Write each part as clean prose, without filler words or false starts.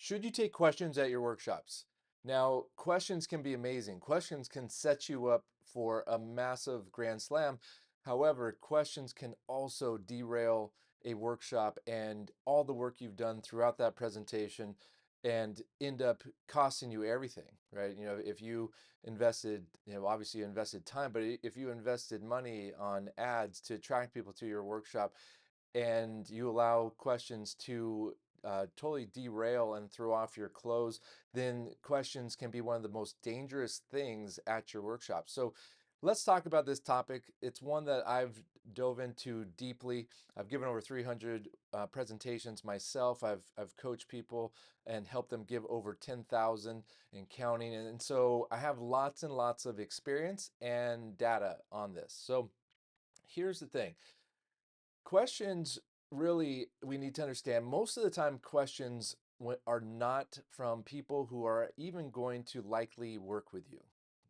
Should you take questions at your workshops? Now, questions can be amazing. Questions can set you up for a massive grand slam. However, questions can also derail a workshop and all the work you've done throughout that presentation and end up costing you everything, right? If you invested, obviously you invested time, but if you invested money on ads to attract people to your workshop and you allow questions to totally derail and throw off your close, then questions can be one of the most dangerous things at your workshop. So let's talk about this topic. It's one that I've dove into deeply. I've given over 300 presentations myself. I've coached people and helped them give over 10,000 and counting. And so I have lots and lots of experience and data on this. So here's the thing. Questions, really, we need to understand most of the time questions are not from people who are even going to likely work with you,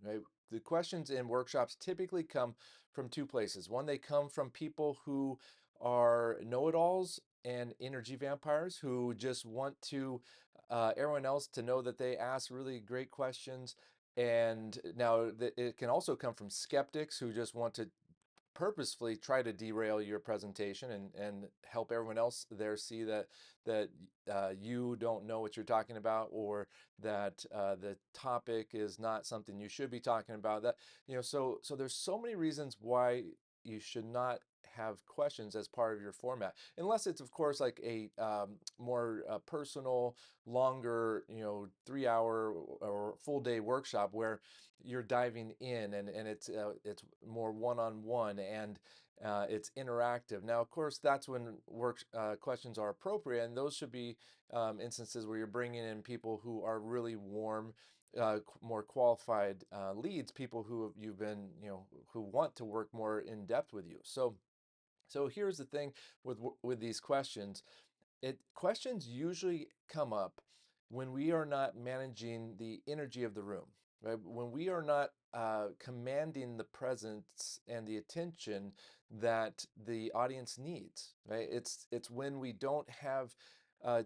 right? The questions in workshops typically come from two places. One, they come from people who are know-it-alls and energy vampires who just want to everyone else to know that they ask really great questions. And now it can also come from skeptics who just want to purposefully try to derail your presentation and help everyone else there see that you don't know what you're talking about, or that the topic is not something you should be talking about. So there's so many reasons why you should not have questions as part of your format, unless it's of course like a more personal, longer, 3 hour or full day workshop where you're diving in and it's more one-on-one and it's interactive. Now, of course, that's when questions are appropriate, and those should be instances where you're bringing in people who are really warm, more qualified leads, people who you've been, who want to work more in depth with you. So here's the thing with these questions. Questions usually come up when we are not managing the energy of the room, right? When we are not commanding the presence and the attention that the audience needs, right? It's when we don't have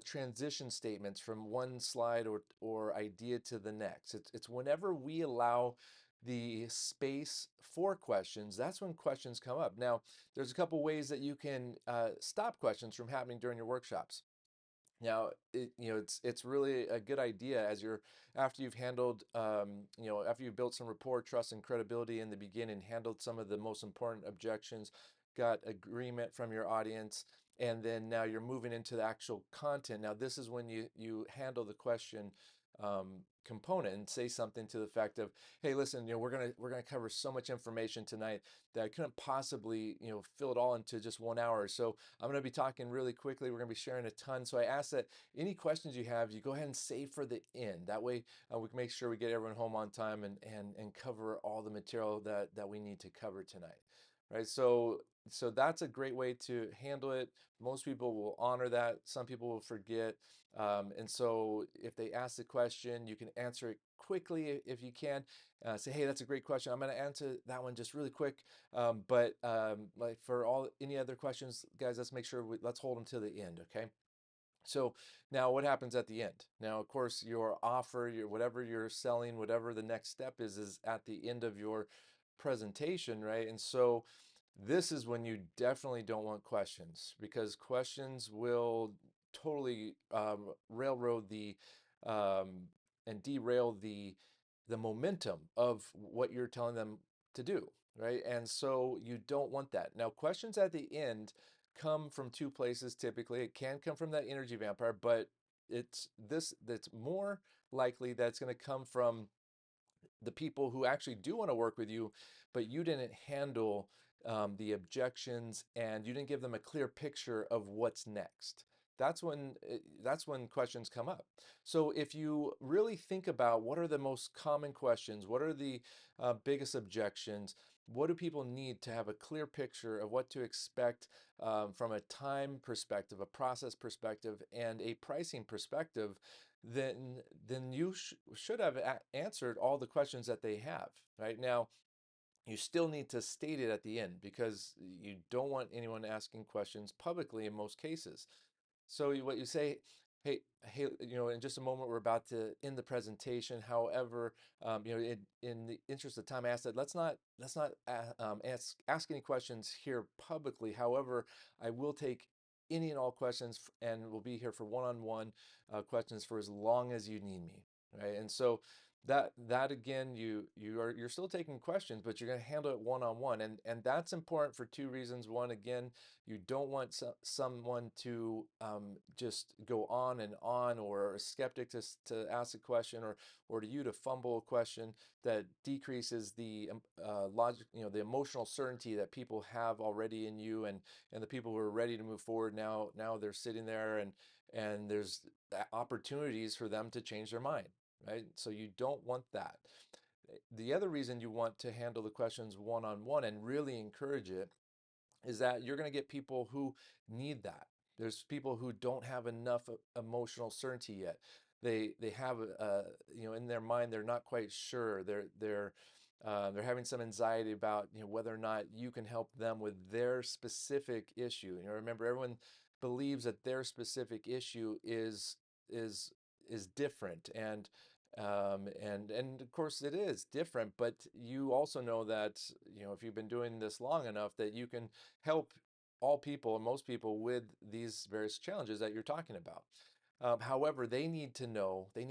transition statements from one slide or idea to the next. It's whenever we allow the space for questions, that's when questions come up. Now, there's a couple ways that you can stop questions from happening during your workshops. Now, it's really a good idea as you're after you've handled, after you've built some rapport, trust, and credibility in the beginning, handled some of the most important objections, got agreement from your audience, and then now you're moving into the actual content. Now, this is when you handle the question component and say something to the effect of, "Hey, listen, we're gonna cover so much information tonight that I couldn't possibly, fill it all into just 1 hour. So I'm going to be talking really quickly. We're going to be sharing a ton. So I ask that any questions you have, you go ahead and save for the end. That way, we can make sure we get everyone home on time and cover all the material that we need to cover tonight, right? So that's a great way to handle it. Most people will honor that. Some people will forget. And so if they ask the question, you can answer it quickly if you can. Say, hey, that's a great question. I'm going to answer that one just really quick. But like for all any other questions, guys, let's make sure let's hold them to the end, okay? So now what happens at the end? Now, of course, your offer, your whatever you're selling, whatever the next step is at the end of your presentation, right? And so this is when you definitely don't want questions, because questions will totally railroad the um, and derail the momentum of what you're telling them to do, right? And so you don't want that. Now, questions at the end come from two places typically. It can come from that energy vampire, but that's more likely that it's going to come from the people who actually do want to work with you, but you didn't handle the objections and you didn't give them a clear picture of what's next. That's when questions come up. So if you really think about what are the most common questions, what are the biggest objections, what do people need to have a clear picture of what to expect from a time perspective, a process perspective, and a pricing perspective, then you should have answered all the questions that they have. Right now, you still need to state it at the end because you don't want anyone asking questions publicly in most cases. So what you say, Hey, in just a moment, we're about to end the presentation. However, in the interest of time, I asked that let's not ask any questions here publicly. However, I will take any and all questions, and we'll be here for one-on-one questions for as long as you need me, right? And so that again, you're still taking questions, but you're going to handle it one-on-one, and that's important for two reasons. One, again, you don't want someone to just go on and on, or a skeptic to ask a question, or to you to fumble a question that decreases the logic, the emotional certainty that people have already in you, and the people who are ready to move forward now they're sitting there, and there's opportunities for them to change their mind, right? So you don't want that. The other reason you want to handle the questions one on one and really encourage it is that you're going to get people who need that. There's people who don't have enough emotional certainty yet. They have in their mind they're not quite sure. They're having some anxiety about whether or not you can help them with their specific issue. Remember, everyone believes that their specific issue is is different, and of course it is different, but you also know that if you've been doing this long enough, that you can help all people and most people with these various challenges that you're talking about. However, they need to know that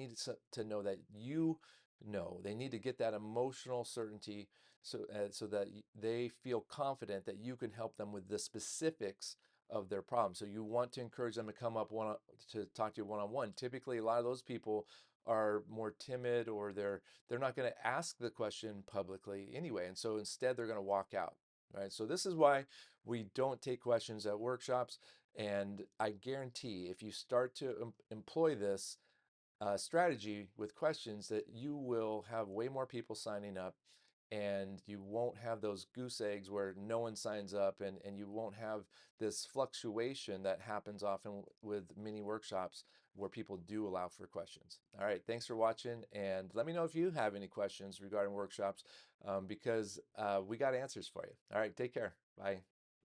they need to get that emotional certainty, so that they feel confident that you can help them with the specifics of their problem. So you want to encourage them to come up to talk to you one-on-one. Typically, a lot of those people are more timid, or they're not going to ask the question publicly anyway, and so instead they're going to walk out, right? So this is why we don't take questions at workshops. And I guarantee, if you start to employ this strategy with questions, that you will have way more people signing up, and you won't have those goose eggs where no one signs up, and you won't have this fluctuation that happens often with mini workshops where people do allow for questions. All right, thanks for watching, and let me know if you have any questions regarding workshops, because we got answers for you. All right, take care. Bye.